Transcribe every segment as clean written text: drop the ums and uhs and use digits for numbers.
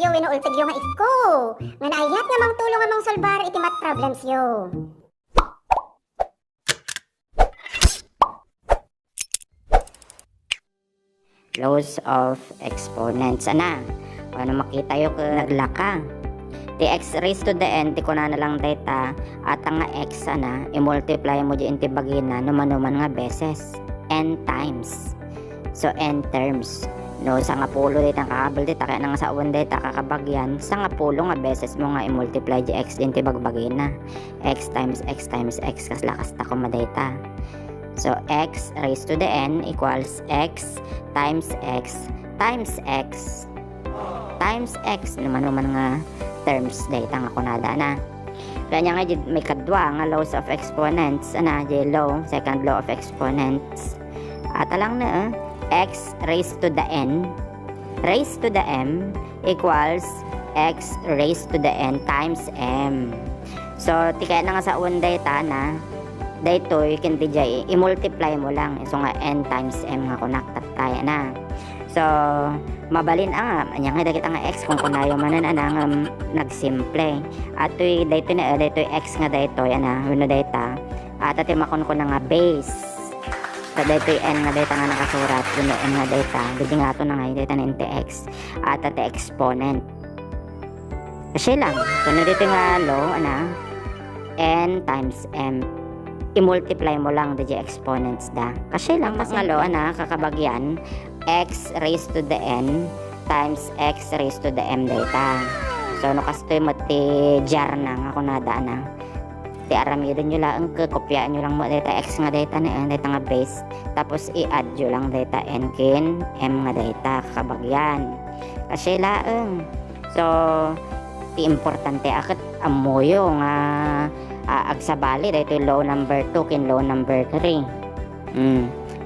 tuyo wino ultigyo nga iko. Nga naayat nga mang tulong amang solbar iti mat problems yo. Laws of exponents. Ana, ano makita yo ka naglaka. Ti x raised to the n, ti kuna na lang data, at ang nga x ana, i-multiply mo di inti bagina, numan-numan nga beses. N times. So, n terms. No, sa nga pulo data kakabal data, kaya nga sa uwan data kakabagyan, sa nga pulo nga beses mo nga i-multiply di x inti bagbagina. X times x times x, kas lakas ta ko data. So, x raised to the n equals x times x times x times x naman nga terms data nga kunada na. Kanya nga may kadwa nga laws of exponents ana di law, second law of exponents. At alang na x raised to the n raised to the m equals x raised to the n times m. So, tikaya na nga sa uwan data na dito, you can DJ, i-multiply mo lang. So nga, n times m nga kunaktat tayo na. So, mabalin nga. Anya nga, kita nga x kung kunayo manan nga nagsimple. At dito na, dito x nga dito, yan na, wino data. At atimakon ko na nga base. So, dito n nga data nga nakasurat, wino n nga data. Dito nga ito na nga, dito na into x. At exponent. Kasi lang. So, dito nga law, n times m. I-multiply mo lang the exponents da. Kasi lang mas nga lo ana kakabagyan x raised to the n times x raised to the m data. So no kastoy mo ti jar na nga kunada na. Ti aramidon nyo lang kopyaan nyo lang mo data x nga data na data nga base. Tapos i-add nyo lang data n kin m nga data kakabagyan. Kasi laeng. So ti importante akit amoyo nga agsabali dito low number 2 kin low number 3.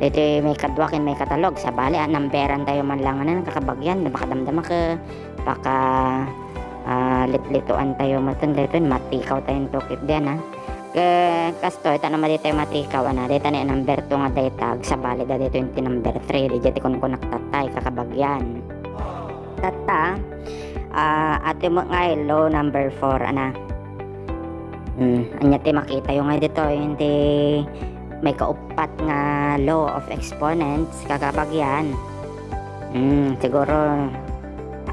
Dito may kadwa kin may katalog sabali numberan tayo man lang nan kakabagyan nakadamdama ka baka litlituan tayo matan dito matikaw tayo tokit diyan ha. Kasto ita naman dito matikaw na dito na number 2 nga data sabali da dito yung number 3 dito kun konektatay kakabagyan. Tata ate mo nga low number 4 ana. Anya ti makita yung nga dito hindi may kaupat nga law of exponents kakabagyan. Siguro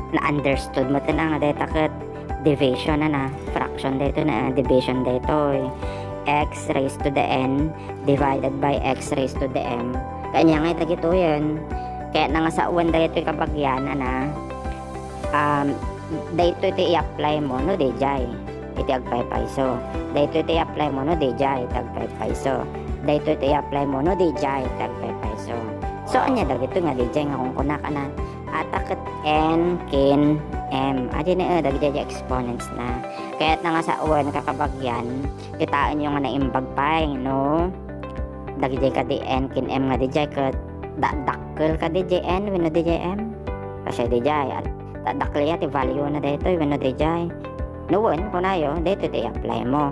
na understood mo ito na nga dito kat division na fraction dito na division dito x raised to the n divided by x raised to the m. Kanya nga ito gito yan kaya na nga sa uwan dito kabagyan dito ito i-apply mo no dejay iti agpay paiso. Dito iti apply mo no dijay tagpay paiso. Dito iti apply mo no dijay tagpay paiso. So anya dagito nga dijay nga kung kuna kana atakit n kin m. Adi na dagiti exponents na. Kaya't na nga sa uwan kakabagyan kitaan nyo nga naimbag pay no. Dagiti ka di n kin m nga dijay kat dakkel ka dijay n wino dijay m. Kasi dijay at dakkel ya ti value na dito wino dijay. Noon, kunayo, dito i-apply mo.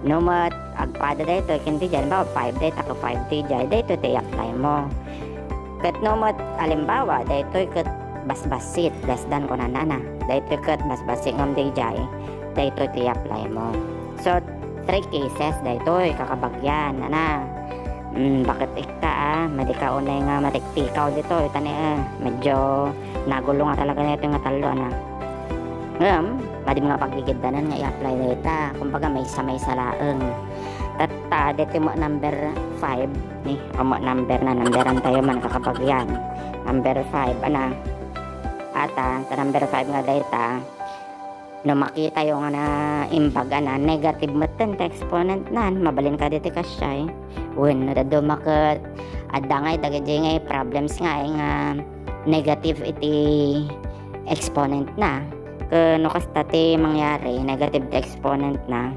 No mat, agpada dito, hindi dyan, bawa 5 dito, ako 5 dito i-apply mo. Kat no mat, alimbawa, dito kat basbasit, less than kunanana. Dito kat basbasit ng dito i-apply mo. So, 3 cases, dito, kakabagyan, bakit ikta madikaw na nga matiktikaw dito, medyo nagulo nga talaga na ito nga talo, pwede mga pagligiddanan nga i-apply data kumbaga may salaeng tata dito mo number 5 ni mo numberan tayo man kakabagyan number 5 ata sa number 5 nga data no makita yung na imbag negative matan ta exponent nan mabalin ka dito ka siya when do makat adangay dagay ngay problems nga negative iti exponent na no kasta ti mangyari negative exponent na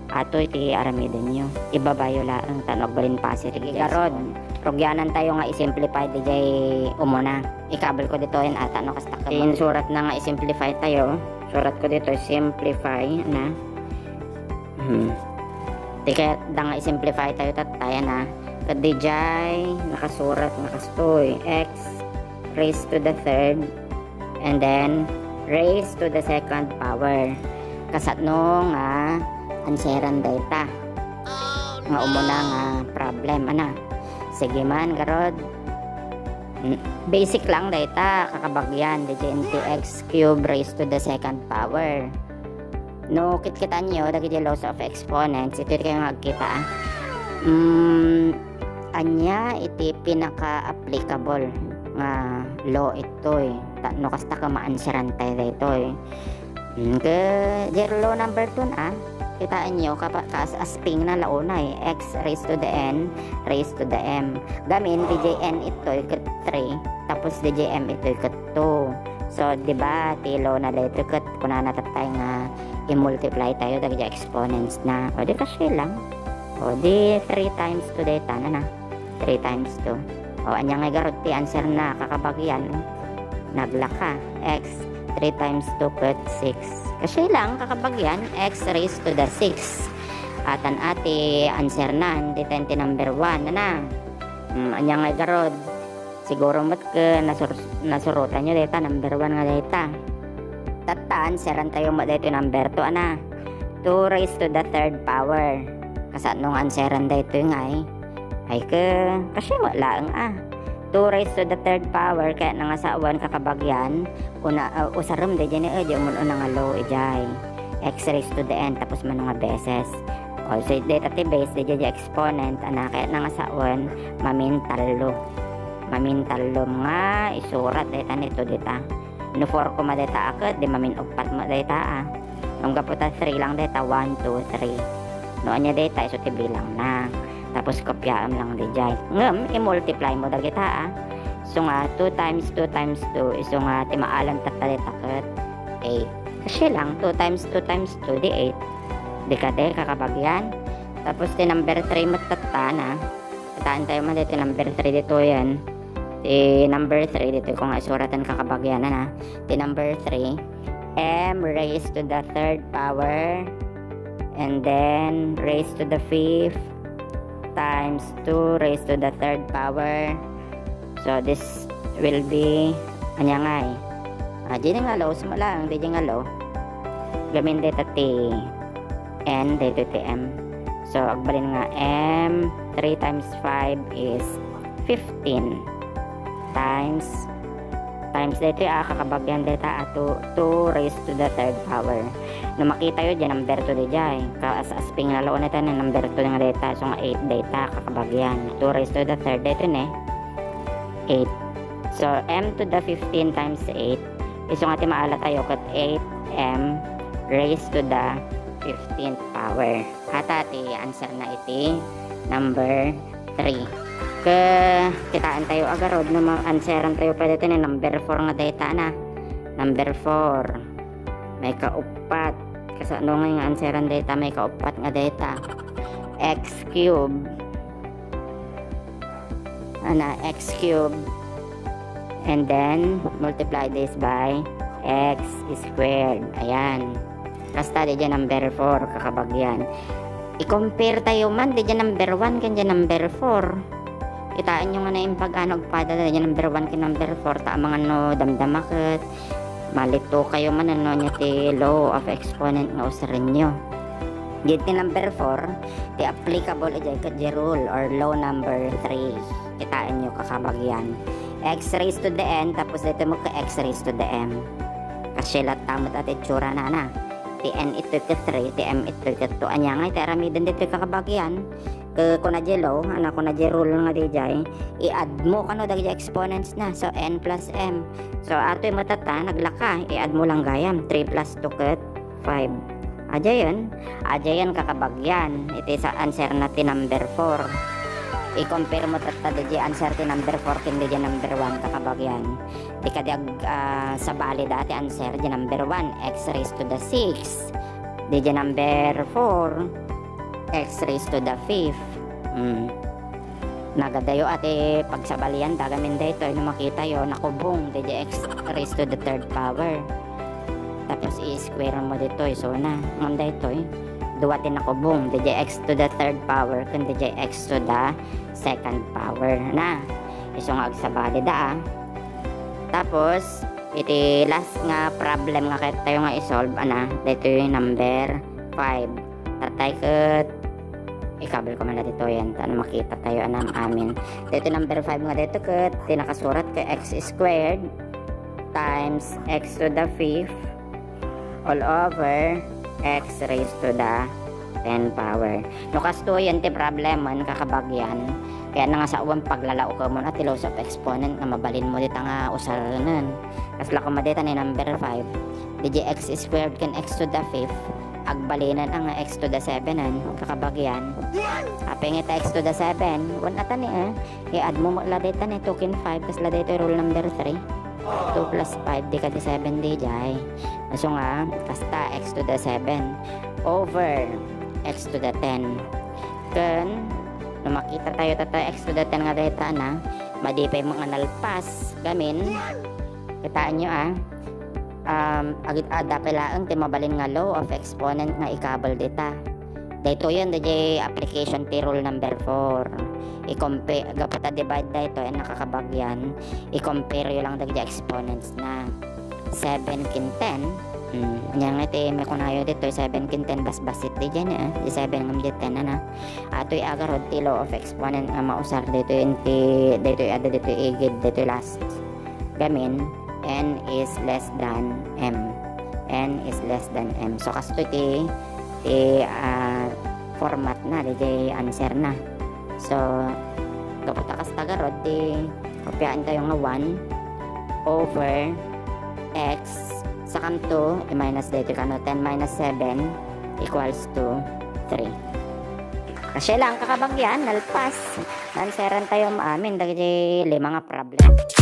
ato iti aramidin nyo ibabayo lang tanog balin positive karon rogyanan tayo nga i-simplify dijay umuna ikabel ko dito yan ata no kasta in surat na nga i-simplify tayo surat ko dito simplify na kaya da nga i-simplify tayo tataya na kadijay nakasurat nakastoy x raised to the third and then raised to the second power. Kasatno nga anseran data. Nga umuna nga problem ana. Sige man garod. Basic lang data kakabagyan DJ x cube raised to the second power. No kita nyo dagi laws of exponents ito kayo magkita. Anya iti pinaka-applicable nga law ito no kasta ka maanseran tayo dito law number 2 na kitaan nyo asping na launa x raised to the n raised to the m gamin DJ n ito ikat 3 tapos DJ m ito ikat 2 so diba tilo na dito ikat kuna natatay nga i-multiply tayo dagi exponents na o di kasi lang o di 3 times 2 data na 3 times 2 o anya nga garot ti answer na kakabagyan naglaka x 3 times 2 cut 6 kasi lang kakabagyan x raised to the 6 atan ati answer na hindi tenti number 1 na anya nga garod siguro mat ka nasurutan nyo data number 1 nga data tata answeran tayo mo dito number 2 ana 2 raised to the third power kasat nung answeran dito nga ay kasi wala ang 2 raised to the third power kaya nangasawan kakabagyan usaram de dyan yung muna nga low ejay x raised to the n tapos man nga beses so data ti base de dyan exponent ana kaya nangasawan mamintalo nga isurat data nito data no 4 ko data akad di mamin upat mo data nung gaputa 3 lang data 1 2 3 no anya data iso ti bilang na tapos kopyaan lang di dyan ngam i-multiply mo dagit so nga 2 times 2 times 2 iso nga timaalan tatalitakot 8 kasi lang 2 times 2 times 2 di 8 di ka de kakabagyan tapos di number 3 matata na kataan tayo mo dito number 3 dito yan di number 3 dito kung isuratan kakabagyan na di number 3 m raised to the third power and then raised to the fifth times 2 raised to the third power so this will be anya nga di nga low mo lang di nga low gamin dito t n dito t m so agbalin nga m 3 times 5 is 15 times dito kakabagyan dito 2 raised to the third power no makita yun dyan number 2 di dyan asping na loon natin na number 2 nga data so nga 8 data kakabagyan 2 raised to the third dito 8 so m to the 15 times 8 iso nga timaala tayo kat 8m raised to the 15th power hatati answer na iti number 3 kitaan tayo agarod na answeran tayo pa dito na number 4 nga data na number 4 may kaupat kasi ano nga yung answeran data may kaupat nga data x cube x cube and then multiply this by x squared ayan basta di dyan number 4 kakabagyan i-compare tayo man di dyan number 1 kanya number 4 kitaan nyo nga na yung pag-anog pada dyan number 1 kanya number 4 ta mga no damdamakit malito kayo man ano niya ti law of exponent nga usarin nyo dito number 4 ti applicable dyan ka rule or law number 3 kitaan nyo kakabagyan x raised to the n tapos dito mo ka x raised to the m kasi latamot at itsura na ti n ito ka 3 ti m ito ka 2 anya nga iti aramidan dito kakabagyan kuna jelo anak kuna rule nga dijay i-add mo kano dagiti exponents na so n plus m so ato yung matata naglaka i-add mo lang gayam 3 plus 2 ket 5 ajayan kakabagyan iti sa answer natin number 4 i-compare mo tata di answer ti number 4 kin di number 1 kakabagyan di kadag sa bali dati answer di number 1 x raised to the 6 di number 4 x raised to the 5th nagadayo ate pagsabalian dagamin dito yung makita yo nakubong di x raised to the third power tapos i-square mo dito so na ngam dito duwatin nakubong di x to the third power kundi di x to the second power na iso nga agsabali tapos iti last nga problem nga kahit tayo nga isolve ana dito yung number 5 tatay ket ikabel ko man dito yan ano makita tayo anam amin dito number 5 nga dito ket tinakasurat kay x squared times x to the 5th all over x raised to the 10 power no kasto yan ti problem man kakabagyan kaya na nga sa uwan paglalao ka mo na tilos of exponent nga mabalin mo dita nga usalan kasla ko madita ni number 5 di x squared can x to the 5th agbalinan ang x to the 7 an kakabagyan apeng ita x to the 7 one ata ni i-add mo la dita ni 2 kin 5 kas la dita rule number 3 2 plus 5 di ka di 7 di jay so nga kasta x to the 7 over x to the 10 kan no makita tayo tata x to the 10 nga data na madipay mga nalpas gamin kitaan nyo agit dapat laang ti mabalin nga law of exponent nga ikabal data dito yun DJ application ti rule number 4 i-compare gapata divide dito ay nakakabagyan i-compare yun lang dagja exponents na 7 kin 10 yan nga iti may kunayo dito 7 kin 10 basbasit di dyan di 7 ngam di 10 na ato'y agarod ti law of exponent nga mausar dito yun ti dito ada dito igid dito last gamin n is less than m n is less than m so kasto ti format na di answer na so kapag tagarod ti kopyaan tayo nga 1 over x sa kanto i-minus dito kano 10 minus 7 equals to 3 kasi lang kakabagyan nalpas nanseran tayo maamin dahil lima nga problem